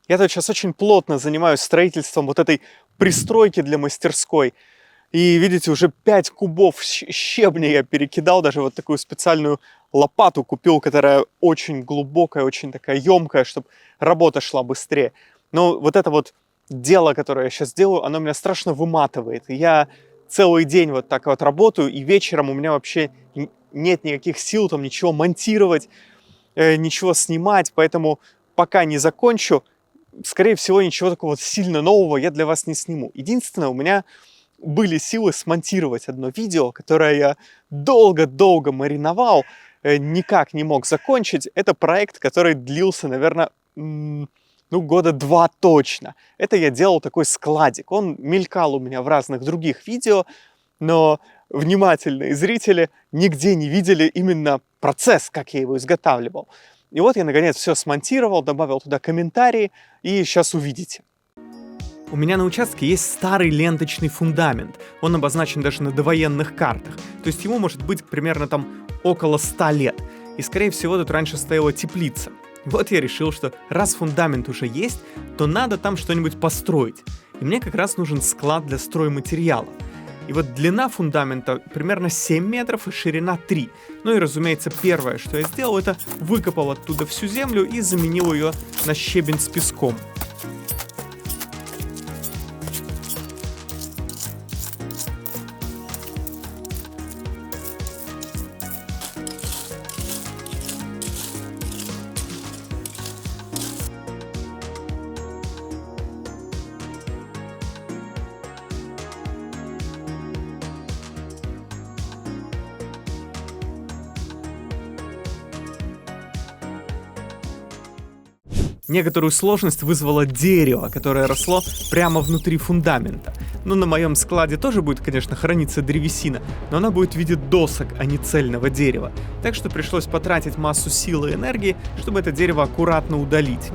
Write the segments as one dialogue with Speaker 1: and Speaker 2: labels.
Speaker 1: Я тут сейчас очень плотно занимаюсь строительством вот этой пристройки для мастерской. И видите, уже 5 кубов щебня я перекидал, даже вот такую специальную лопату купил, которая очень глубокая, очень такая емкая, чтобы работа шла быстрее. Но вот это вот дело, которое я сейчас делаю, оно меня страшно выматывает. И я целый день вот так вот работаю, и вечером у меня вообще нет никаких сил там ничего монтировать, ничего снимать, поэтому пока не закончу, скорее всего, ничего такого вот сильно нового я для вас не сниму. Единственное, у меня были силы смонтировать одно видео, которое я долго-долго мариновал, никак не мог закончить. Это проект, который длился, наверное, ну, года 2 точно. Это я делал такой складик. Он мелькал у меня в разных других видео, но внимательные зрители нигде не видели именно процесс, как я его изготавливал. И вот я, наконец, все смонтировал, добавил туда комментарии, и сейчас увидите. У меня на участке есть старый ленточный фундамент. Он обозначен даже на довоенных картах. То есть ему может быть примерно там около 100 лет. И, скорее всего, тут раньше стояла теплица. Вот я решил, что раз фундамент уже есть, то надо там что-нибудь построить. И мне как раз нужен склад для стройматериалов. И вот длина фундамента примерно 7 метров и ширина 3. Ну и, разумеется, первое, что я сделал, это выкопал оттуда всю землю и заменил ее на щебень с песком. Некоторую сложность вызвало дерево, которое росло прямо внутри фундамента. Ну, на моем складе тоже будет, конечно, храниться древесина, но она будет в виде досок, а не цельного дерева. Так что пришлось потратить массу сил и энергии, чтобы это дерево аккуратно удалить.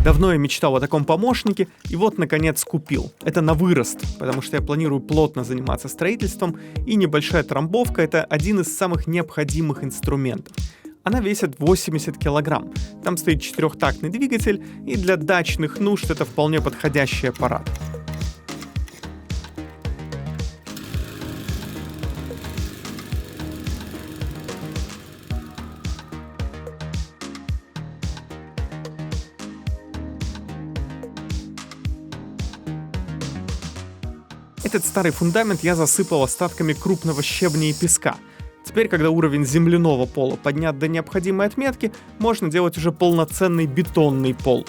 Speaker 1: Давно я мечтал о таком помощнике, и вот, наконец, купил. Это на вырост, потому что я планирую плотно заниматься строительством, и небольшая трамбовка — это один из самых необходимых инструментов. Она весит 80 килограмм. Там стоит 4-тактный двигатель, и для дачных нужд это вполне подходящий аппарат. Этот старый фундамент я засыпал остатками крупного щебня и песка. Теперь, когда уровень земляного пола поднят до необходимой отметки, можно делать уже полноценный бетонный пол.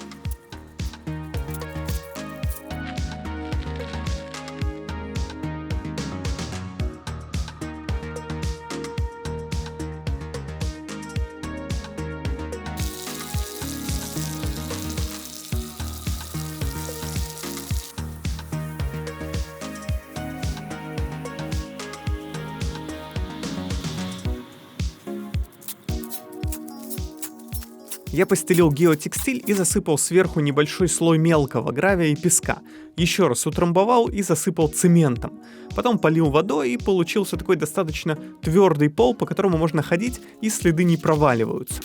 Speaker 1: Я постелил геотекстиль и засыпал сверху небольшой слой мелкого гравия и песка. Еще раз утрамбовал и засыпал цементом. Потом полил водой, и получился такой достаточно твердый пол, по которому можно ходить, и следы не проваливаются.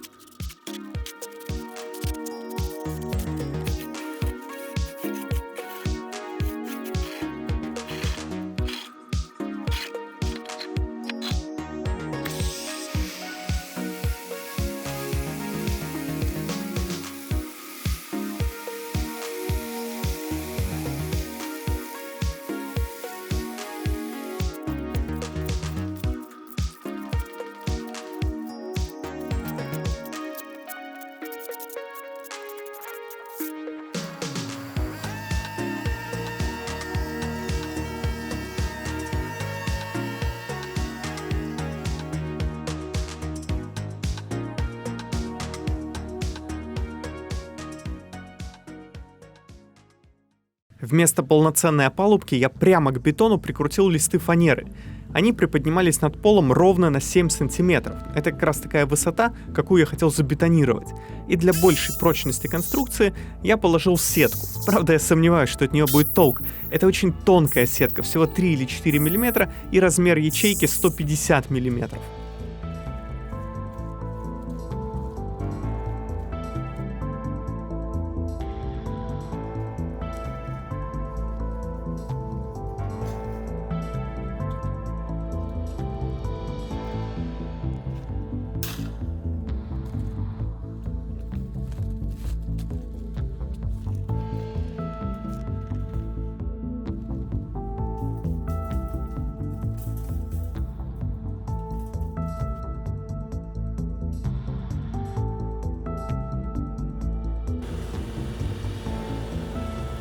Speaker 1: Вместо полноценной опалубки я прямо к бетону прикрутил листы фанеры. Они приподнимались над полом ровно на 7 сантиметров. Это как раз такая высота, какую я хотел забетонировать. И для большей прочности конструкции я положил сетку. Правда, я сомневаюсь, что от нее будет толк. Это очень тонкая сетка, всего 3 или 4 мм, и размер ячейки 150 мм.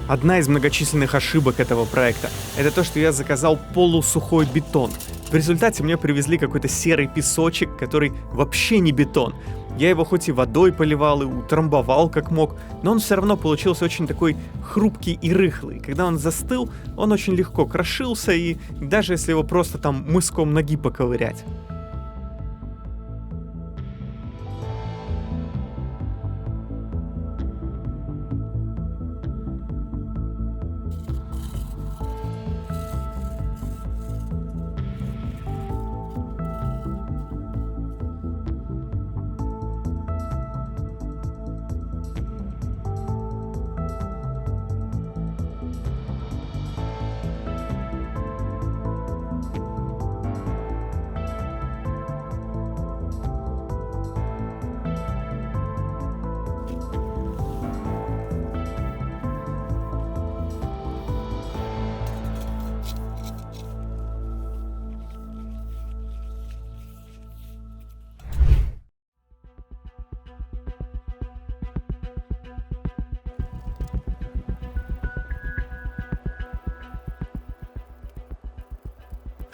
Speaker 1: Одна из многочисленных ошибок этого проекта — это то, что я заказал полусухой бетон. В результате мне привезли какой-то серый песочек, который вообще не бетон. Я его хоть и водой поливал и утрамбовал как мог, но он все равно получился очень такой хрупкий и рыхлый. Когда он застыл, он очень легко крошился, и даже если его просто там мыском ноги поковырять.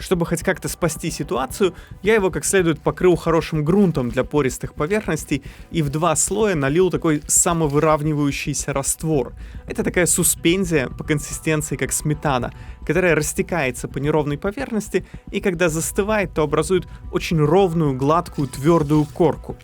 Speaker 1: Чтобы хоть как-то спасти ситуацию, я его как следует покрыл хорошим грунтом для пористых поверхностей и в 2 слоя налил такой самовыравнивающийся раствор. Это такая суспензия по консистенции как сметана, которая растекается по неровной поверхности и когда застывает, то образует очень ровную, гладкую, твердую корку.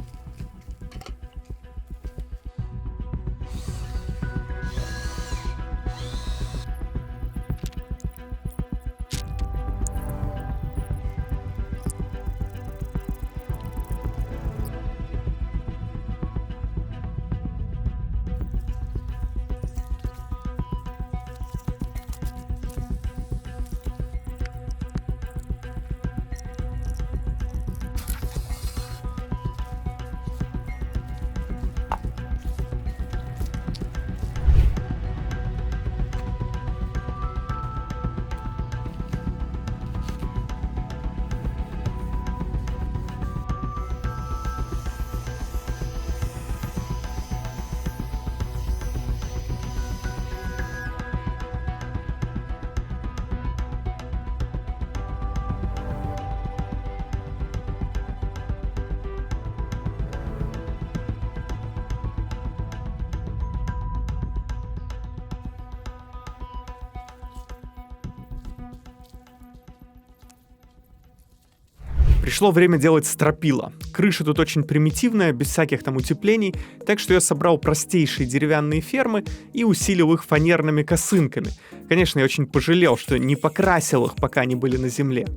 Speaker 1: Пришло время делать стропила. Крыша тут очень примитивная, без всяких там утеплений, так что я собрал простейшие деревянные фермы и усилил их фанерными косынками. Конечно, я очень пожалел, что не покрасил их, пока они были на земле.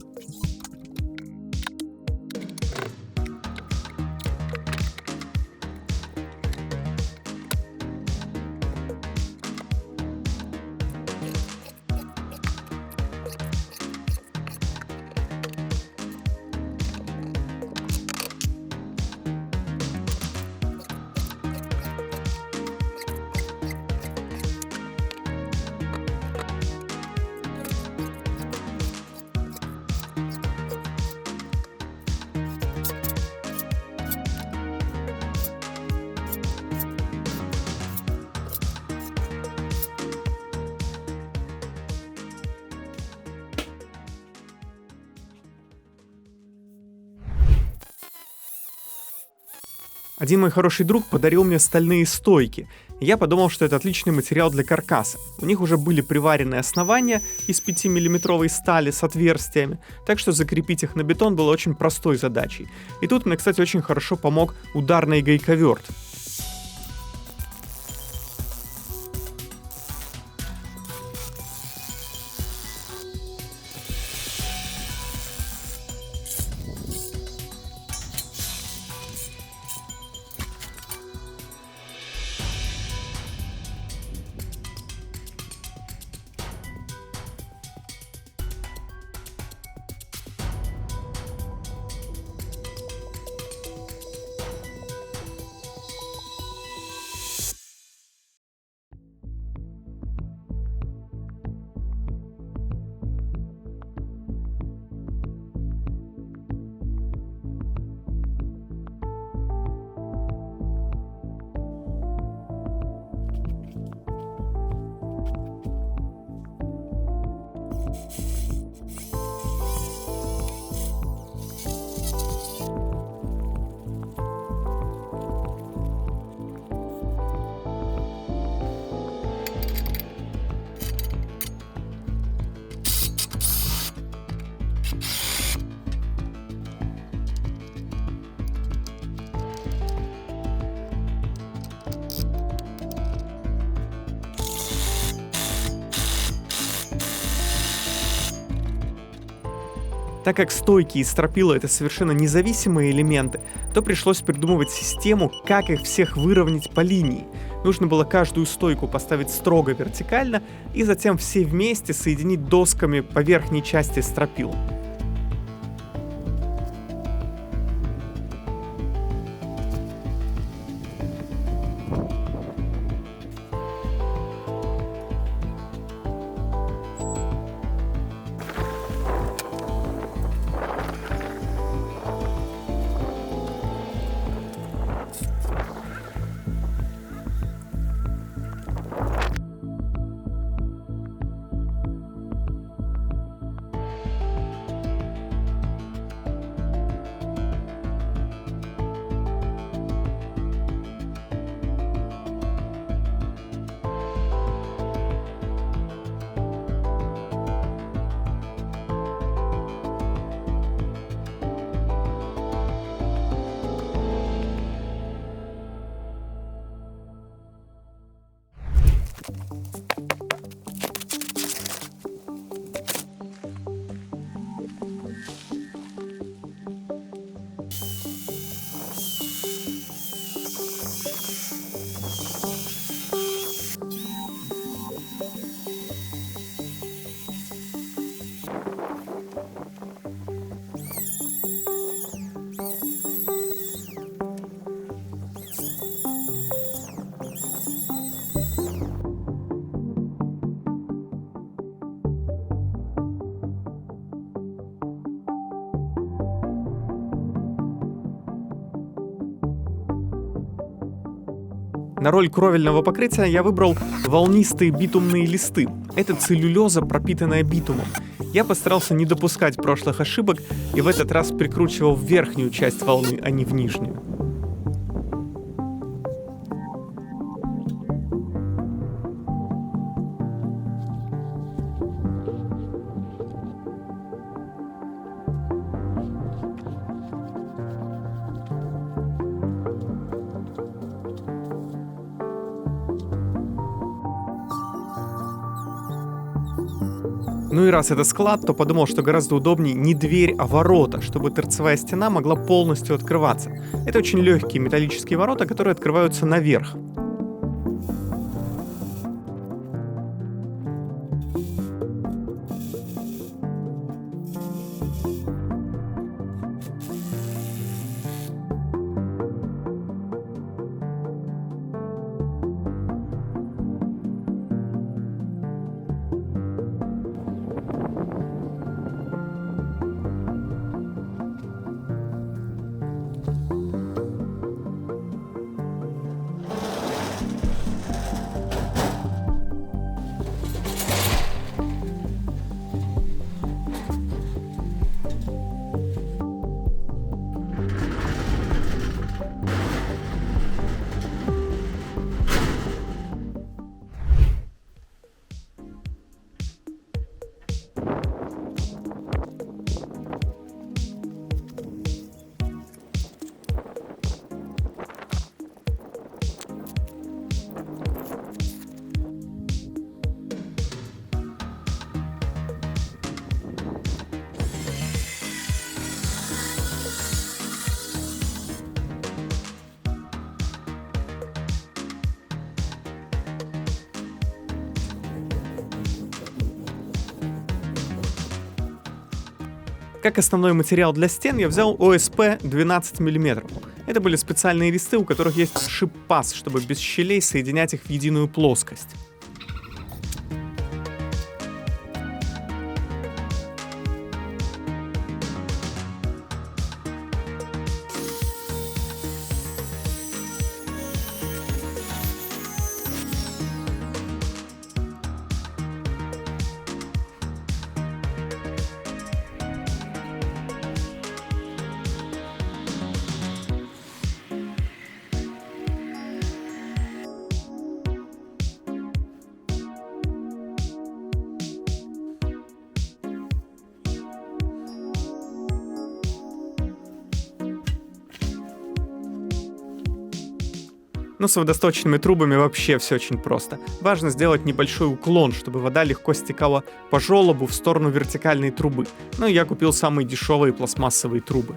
Speaker 1: Один мой хороший друг подарил мне стальные стойки. Я подумал, что это отличный материал для каркаса. У них уже были приваренные основания из 5-миллиметровой стали с отверстиями, так что закрепить их на бетон было очень простой задачей. И тут мне, кстати, очень хорошо помог ударный гайковерт. Так как стойки и стропила — это совершенно независимые элементы, то пришлось придумывать систему, как их всех выровнять по линии. Нужно было каждую стойку поставить строго вертикально и затем все вместе соединить досками по верхней части стропил. На роль кровельного покрытия я выбрал волнистые битумные листы. Это целлюлеза, пропитанная битумом. Я постарался не допускать прошлых ошибок и в этот раз прикручивал в верхнюю часть волны, а не в нижнюю. Ну и раз это склад, то подумал, что гораздо удобнее не дверь, а ворота, чтобы торцевая стена могла полностью открываться. Это очень легкие металлические ворота, которые открываются наверх. Как основной материал для стен я взял ОСП 12 мм. Это были специальные листы, у которых есть шип-паз, чтобы без щелей соединять их в единую плоскость. Но с водосточными трубами вообще все очень просто. Важно сделать небольшой уклон, чтобы вода легко стекала по желобу в сторону вертикальной трубы. Ну и я купил самые дешевые пластмассовые трубы.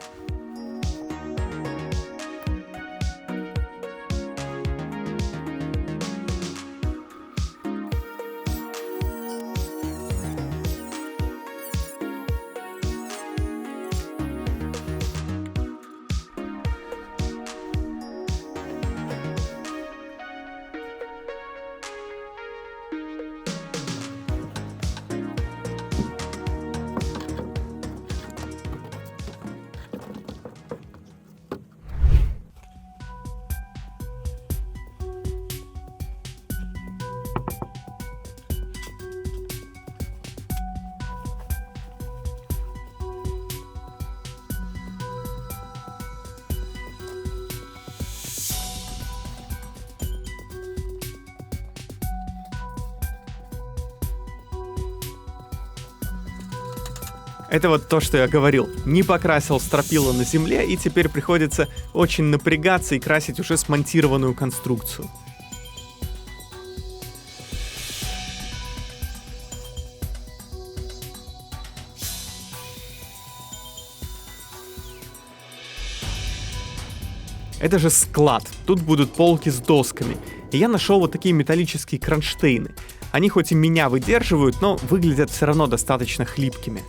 Speaker 1: Это вот то, что я говорил. Не покрасил стропила на земле, и теперь приходится очень напрягаться и красить уже смонтированную конструкцию. Это же склад. Тут будут полки с досками. И я нашел вот такие металлические кронштейны. Они хоть и меня выдерживают, но выглядят все равно достаточно хлипкими.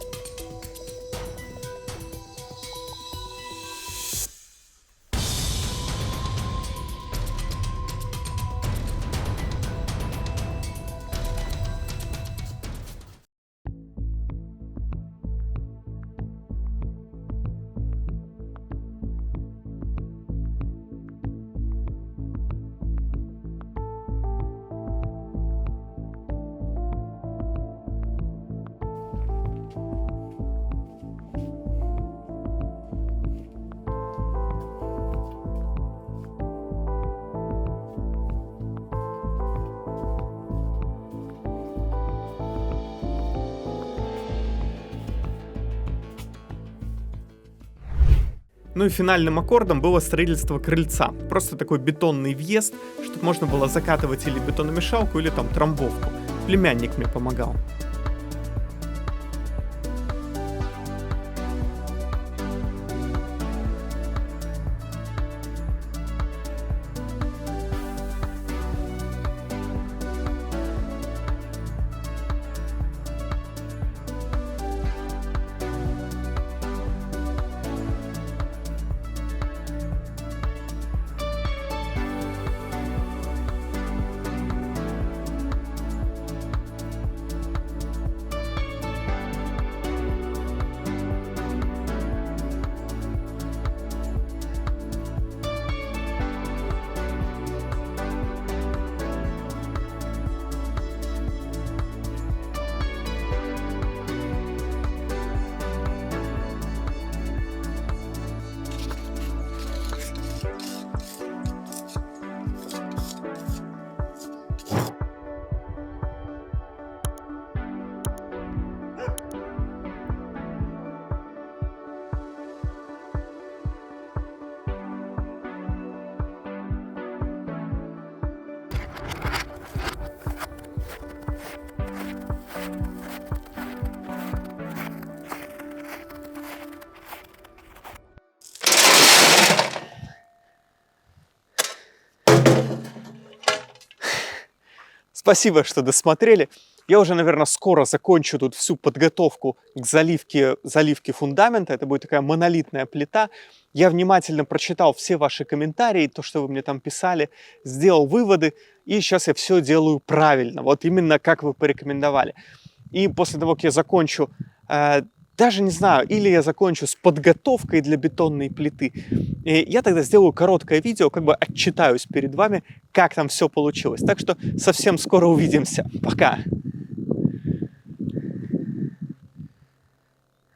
Speaker 1: Ну и финальным аккордом было строительство крыльца. Просто такой бетонный въезд, чтобы можно было закатывать или бетономешалку, или там трамбовку. Племянник мне помогал. Спасибо, что досмотрели. Я уже, наверное, скоро закончу тут всю подготовку к заливке фундамента. Это будет такая монолитная плита. Я внимательно прочитал все ваши комментарии, то, что вы мне там писали, сделал выводы, и сейчас я все делаю правильно, вот именно как вы порекомендовали. И после того, как я закончу, даже не знаю, или я закончу с подготовкой для бетонной плиты, и я тогда сделаю короткое видео, как бы отчитаюсь перед вами, как там все получилось. Так что совсем скоро увидимся. Пока!